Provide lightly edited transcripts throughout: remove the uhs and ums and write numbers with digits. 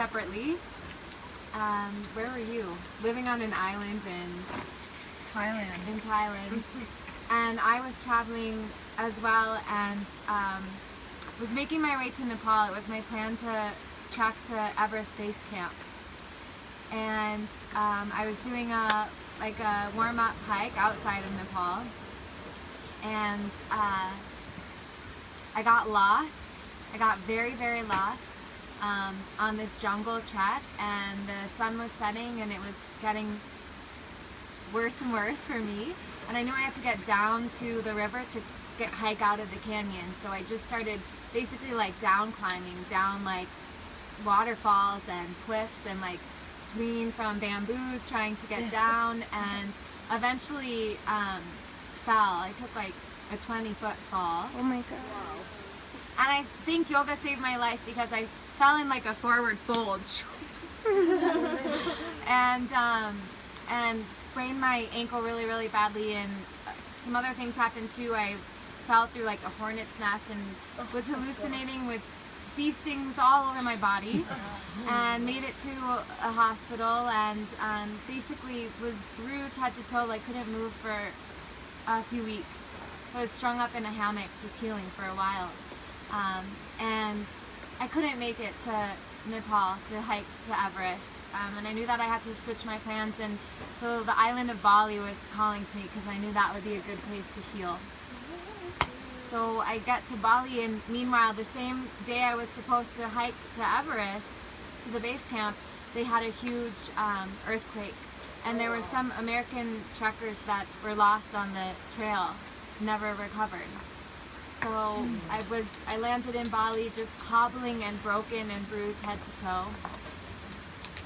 separately. Where were you? Living on an island in Thailand. And I was traveling as well, and was making my way to Nepal. It was my plan to trek to Everest Base Camp. And I was doing a warm-up hike outside of Nepal. And I got lost. I got very, very lost on this jungle trek, and the sun was setting and it was getting worse and worse for me. And I knew I had to get down to the river to hike out of the canyon. So I just started basically like down climbing, down like waterfalls and cliffs, and like swinging from bamboos trying to get down, and eventually fell. I took like a 20-foot fall. Oh my god. Wow. And I think yoga saved my life because I fell in like a forward fold and sprained my ankle really, really badly, and some other things happened too. I fell through like a hornet's nest and was hallucinating with bee stings all over my body, and made it to a hospital, and basically was bruised head to toe, like couldn't move for a few weeks. I was strung up in a hammock just healing for a while, and I couldn't make it to Nepal to hike to Everest, and I knew that I had to switch my plans, and so the island of Bali was calling to me because I knew that would be a good place to heal. So I get to Bali, and meanwhile, the same day I was supposed to hike to Everest, to the base camp, they had a huge earthquake. And there were some American trekkers that were lost on the trail, never recovered. So I landed in Bali just hobbling and broken and bruised head to toe.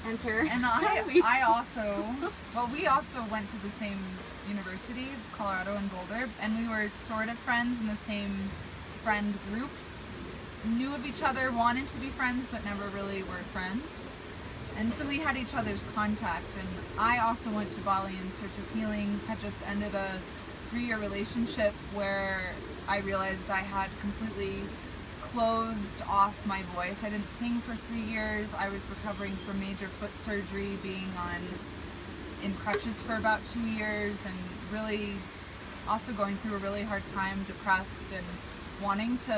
Enter. And I also, well, we also went to the same university, Colorado in Boulder, and we were sort of friends in the same friend groups. Knew of each other, wanted to be friends, but never really were friends. And so we had each other's contact, and I also went to Bali in search of healing. Had just ended a 3-year relationship where I realized I had completely closed off my voice. I didn't sing for 3 years. I was recovering from major foot surgery, being in crutches for about 2 years, and really also going through a really hard time, depressed, and wanting to,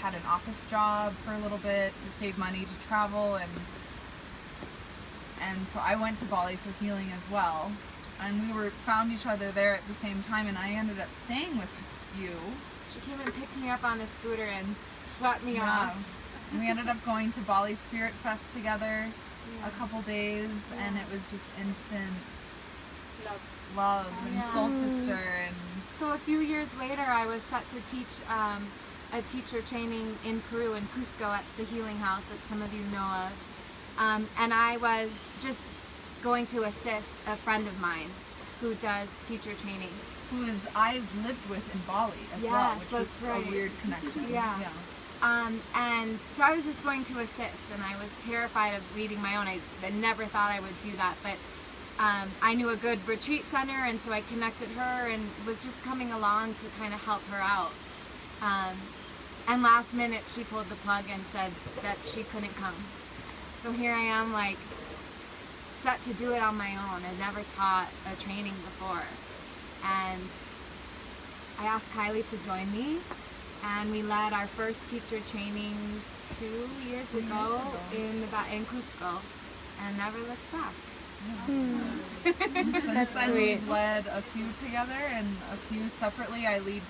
had an office job for a little bit to save money to travel, and so I went to Bali for healing as well, and we found each other there at the same time, and I ended up staying with you. She came and picked me up on a scooter and swept me off. And we ended up going to Bali Spirit Fest together a couple days, and it was just instant love and soul sister. And so a few years later, I was set to teach a teacher training in Peru, in Cusco, at the Healing House that some of you know of. And I was just going to assist a friend of mine who does teacher trainings. Who is I've lived with in Bali as well, which was right. a weird connection. Yeah. And so I was just going to assist, and I was terrified of leading my own. I never thought I would do that, but I knew a good retreat center, and so I connected her and was just coming along to kind of help her out. And last minute she pulled the plug and said that she couldn't come. So here I am, like, set to do it on my own. I'd never taught a training before. And I asked Kylie to join me, and we led our first teacher training 2 years ago in Cusco, and never looked back. Since then we've led a few together and a few separately. I lead